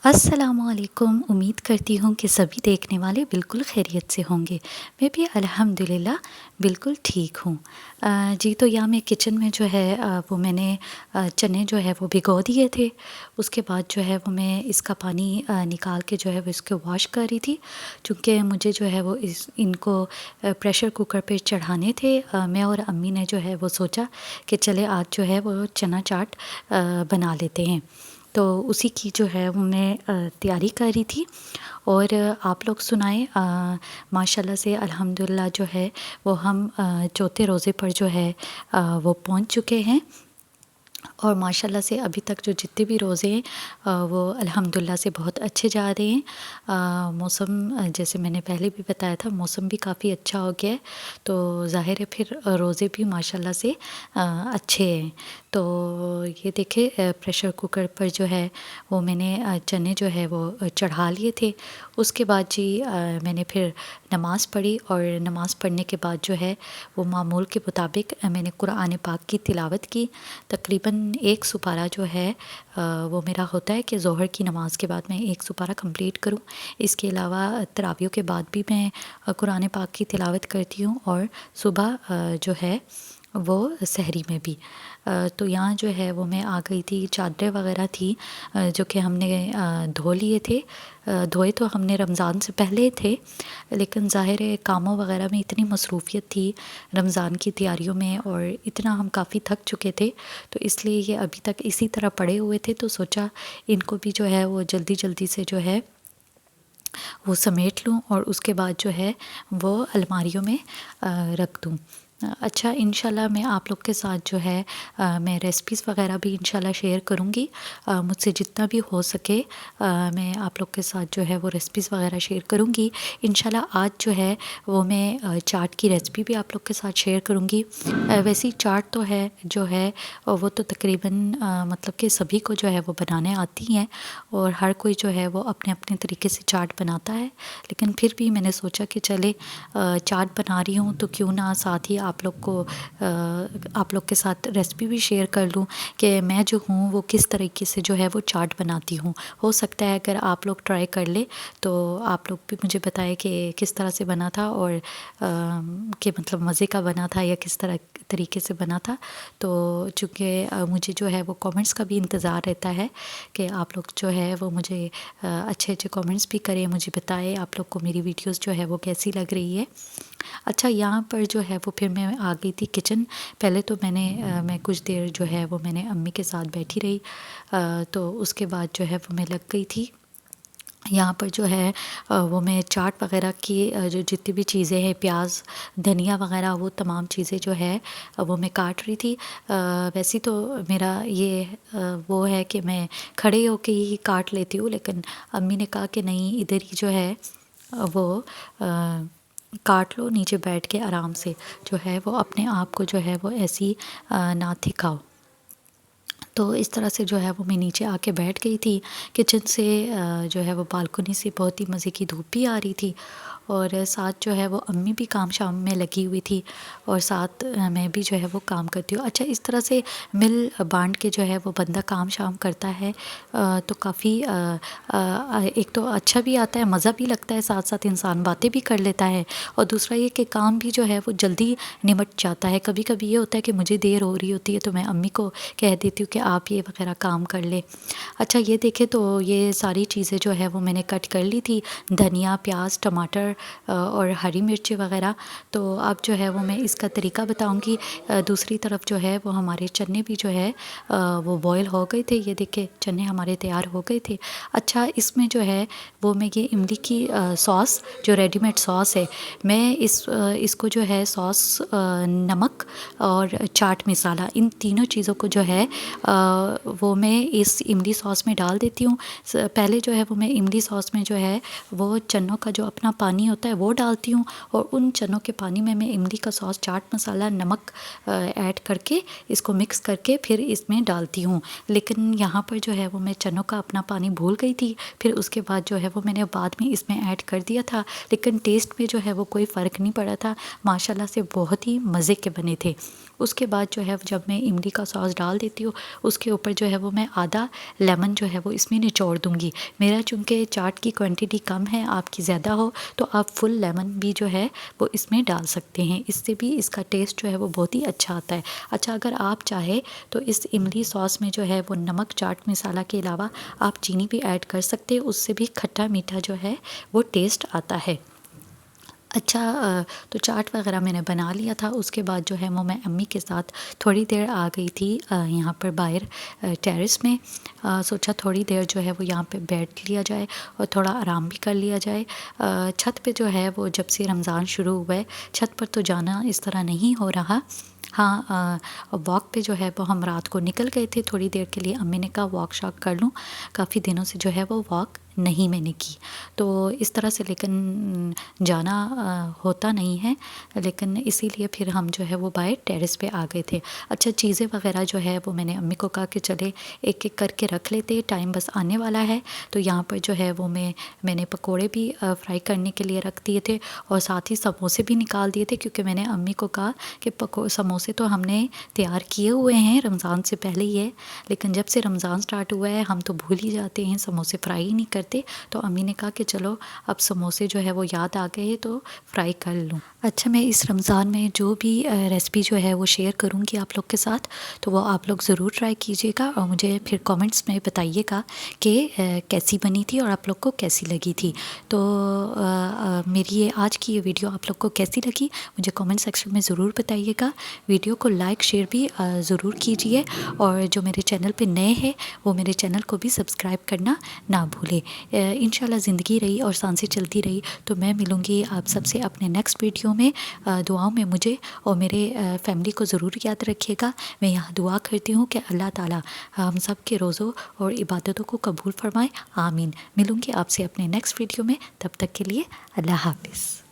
अस्सलामुअलैकुम। उम्मीद करती हूँ कि सभी देखने वाले बिल्कुल खैरियत से होंगे। मैं भी अल्हम्दुलिल्लाह बिल्कुल ठीक हूँ। जी, तो यहाँ मैं किचन में जो है वो मैंने चने जो है वो भिगो दिए थे। उसके बाद जो है वो मैं इसका पानी निकाल के जो है वो इसको वॉश कर रही थी, चूँकि मुझे जो है वो इनको प्रेशर कुकर पे चढ़ाने थे। मैं और अम्मी ने जो है वो सोचा कि चले आज जो है वो चना चाट बना लेते हैं। तो उसी की जो है वो मैं तैयारी कर रही थी। और आप लोग सुनाएं, माशाल्लाह से अल्हम्दुलिल्लाह जो है वो हम चौथे रोज़े पर जो है वो पहुंच चुके हैं। और माशाल्लाह से अभी तक जो जितने भी रोज़े हैं वो अल्हम्दुलिल्लाह से बहुत अच्छे जा रहे हैं। मौसम जैसे मैंने पहले भी बताया था, मौसम भी काफ़ी अच्छा हो गया है, तो ज़ाहिर है फिर रोज़े भी माशाल्लाह से अच्छे हैं। तो ये देखिए, प्रेशर कुकर पर जो है वो मैंने चने जो है वो चढ़ा लिए थे। उसके बाद जी मैंने फिर नमाज़ पढ़ी, और नमाज़ पढ़ने के बाद जो है वो मामूल के मुताबिक मैंने कुरान पाक की तिलावत की। तकरीबन एक सुपारा जो है वो मेरा होता है कि ज़ोहर की नमाज़ के बाद मैं एक सुपारा कंप्लीट करूं। इसके अलावा तरावियों के बाद भी मैं कुरान पाक की तिलावत करती हूं, और सुबह जो है वो सहरी में भी। तो यहाँ जो है वो मैं आ गई थी। चादरें वगैरह थी जो कि हमने धो लिए थे। धोए तो हमने रमज़ान से पहले थे, लेकिन ज़ाहिर है कामों वगैरह में इतनी मसरूफ़ियत थी रमज़ान की तैयारियों में, और इतना हम काफ़ी थक चुके थे, तो इसलिए ये अभी तक इसी तरह पड़े हुए थे। तो सोचा इनको भी जो है वो जल्दी जल्दी से जो है वो समेट लूँ, और उसके बाद जो है वो अलमारियों में रख दूँ। अच्छा, इंशाल्लाह मैं आप लोग के साथ जो है मैं रेसिपीज़ वगैरह भी इंशाल्लाह शेयर करूँगी। मुझसे जितना भी हो सके मैं आप लोग के साथ जो है वो रेसिपीज़ वगैरह शेयर करूँगी। इंशाल्लाह आज जो है वो मैं चाट की रेसिपी भी आप लोग के साथ शेयर करूँगी। वैसे ही चाट तो है जो है वो तो तकरीबन मतलब कि सभी को जो है वो बनाने आती हैं, और हर कोई जो है वो अपने अपने तरीके से चाट बनाता है। लेकिन फिर भी मैंने सोचा कि चले चाट बना रही हूँ तो क्यों ना साथ ही आप लोग को आप लोग के साथ रेसिपी भी शेयर कर लूँ कि मैं जो हूँ वो किस तरीके से जो है वो चाट बनाती हूँ। हो सकता है अगर आप लोग ट्राई कर ले तो आप लोग भी मुझे बताएं कि किस तरह से बना था, और कि मतलब मज़े का बना था या किस तरह तरीके से बना था। तो चूँकि मुझे जो है वो कमेंट्स का भी इंतज़ार रहता है कि आप लोग जो है वो मुझे अच्छे अच्छे कमेंट्स भी करें, मुझे बताएं आप लोग को मेरी वीडियोस जो है वो कैसी लग रही है। अच्छा, यहाँ पर जो है वो फिर मैं आ गई थी किचन। पहले तो मैं कुछ देर जो है वो मैंने अम्मी के साथ बैठी रही, तो उसके बाद जो है वो मैं लग गई थी यहाँ पर जो है वो मैं चाट वगैरह की जो जितनी भी चीज़ें हैं, प्याज धनिया वगैरह, वो तमाम चीज़ें जो है वो मैं काट रही थी। वैसे तो मेरा ये वो है कि मैं खड़े होके ही काट लेती हूँ, लेकिन अम्मी ने कहा कि नहीं, इधर ही जो है वो काट लो, नीचे बैठ के आराम से जो है वो अपने आप को जो है वो ऐसी ना थिकाओ। तो इस तरह से जो है वो मैं नीचे आके बैठ गई थी। किचन से जो है वो बालकनी से बहुत ही मज़े की धूप भी आ रही थी, और साथ जो है वो अम्मी भी काम शाम में लगी हुई थी, और साथ मैं भी जो है वो काम करती हूँ। अच्छा, इस तरह से मिल बांट के जो है वो बंदा काम शाम करता है तो काफ़ी एक तो अच्छा भी आता है, मज़ा भी लगता है, साथ साथ इंसान बातें भी कर लेता है, और दूसरा ये कि काम भी जो है वो जल्दी निमट जाता है। कभी कभी ये होता है कि मुझे देर हो रही होती है तो मैं अम्मी को कह देती हूँ कि आप ये वगैरह काम कर ले। अच्छा, ये देखें तो ये सारी चीज़ें जो है वो मैंने कट कर ली थी, धनिया, प्याज, टमाटर और हरी मिर्ची वगैरह। तो अब जो है वो मैं इसका तरीका बताऊंगी। दूसरी तरफ जो है वो हमारे चने भी जो है वो बॉयल हो गए थे। ये देखिए, चने हमारे तैयार हो गए थे। अच्छा, इसमें जो है वो मैं ये इमली की सॉस, जो रेडीमेड सॉस है, मैं इसको जो है सॉस, नमक और चाट मसाला, इन तीनों चीज़ों को जो है वो मैं इस इमली सॉस में डाल देती हूँ। पहले जो है वो मैं इमली सॉस में जो है वो चनों का जो अपना पानी होता है वो डालती हूँ, और उन चनों के पानी में मैं इमली का सॉस, चाट मसाला, नमक ऐड करके इसको मिक्स करके फिर इसमें डालती हूँ। लेकिन यहाँ पर जो है वो मैं चनों का अपना पानी भूल गई थी, फिर उसके बाद जो है वो मैंने बाद में इसमें ऐड कर दिया था, लेकिन टेस्ट में जो है वो कोई फ़र्क नहीं पड़ा था। माशाल्लाह से बहुत ही मज़े के बने थे। उसके बाद जो है जब मैं इमली का सॉस डाल देती हूँ उसके ऊपर जो है वो मैं आधा लेमन जो है वो इसमें निचोड़ दूँगी। मेरा चूँकि चाट की क्वांटिटी कम है, आपकी ज़्यादा हो तो आप फुल लेमन भी जो है वो इसमें डाल सकते हैं। इससे भी इसका टेस्ट जो है वो बहुत ही अच्छा आता है। अच्छा, अगर आप चाहे तो इस इमली सॉस में जो है वो नमक, चाट मसाला के अलावा आप चीनी भी ऐड कर सकते हैं। उससे भी खट्टा मीठा जो है वो टेस्ट आता है। अच्छा, तो चाट वगैरह मैंने बना लिया था। उसके बाद जो है वो मैं अम्मी के साथ थोड़ी देर आ गई थी यहाँ पर बाहर टेरेस में। सोचा थोड़ी देर जो है वो यहाँ पे बैठ लिया जाए और थोड़ा आराम भी कर लिया जाए। छत पे जो है वो जब से रमज़ान शुरू हुआ है, छत पर तो जाना इस तरह नहीं हो रहा। हाँ, वॉक पे जो है वो हम रात को निकल गए थे थोड़ी देर के लिए। अम्मी ने कहा वॉक शॉक कर लूँ, काफ़ी दिनों से जो है वो वॉक नहीं मैंने की। तो इस तरह से लेकिन जाना होता नहीं है, लेकिन इसीलिए फिर हम जो है वो बाहर टेरेस पे आ गए थे। अच्छा, चीज़ें वगैरह जो है वो मैंने अम्मी को कहा कि चले एक एक करके रख लेते, टाइम बस आने वाला है। तो यहाँ पर जो है वो मैंने पकोड़े भी फ्राई करने के लिए रख दिए थे और साथ ही समोसे भी निकाल दिए थे, क्योंकि मैंने अम्मी को कहा कि समोसे तो हमने तैयार किए हुए हैं रमज़ान से पहले ही है, लेकिन जब से रमज़ान स्टार्ट हुआ है हम तो भूल ही जाते हैं, समोसे फ्राई ही नहीं करते। तो अम्मी ने कहा कि चलो अब समोसे जो है वो याद आ गए तो फ्राई कर लूँ। अच्छा, मैं इस रमज़ान में जो भी रेसिपी जो है वो शेयर करूँगी आप लोग के साथ, तो वो आप लोग ज़रूर ट्राई कीजिएगा और मुझे फिर कमेंट्स में बताइएगा कि कैसी बनी थी और आप लोग को कैसी लगी थी। तो मेरी ये आज की ये वीडियो आप लोग को कैसी लगी मुझे कमेंट सेक्शन में ज़रूर बताइएगा। वीडियो को लाइक शेयर भी ज़रूर कीजिए और जो मेरे चैनल पे नए हैं वो मेरे चैनल को भी सब्सक्राइब करना ना भूलें। इंशाल्लाह ज़िंदगी रही और सांसें चलती रही तो मैं मिलूँगी आप सबसे अपने नेक्स्ट वीडियो में। दुआओं में मुझे और मेरे फैमिली को ज़रूर याद रखिएगा। मैं यहाँ दुआ करती हूँ कि अल्लाह ताला हम सब के रोज़ों और इबादतों को कबूल फरमाए, आमीन। मिलूँगी आपसे अपने नेक्स्ट वीडियो में, तब तक के लिए अल्लाह हाफ़िज़।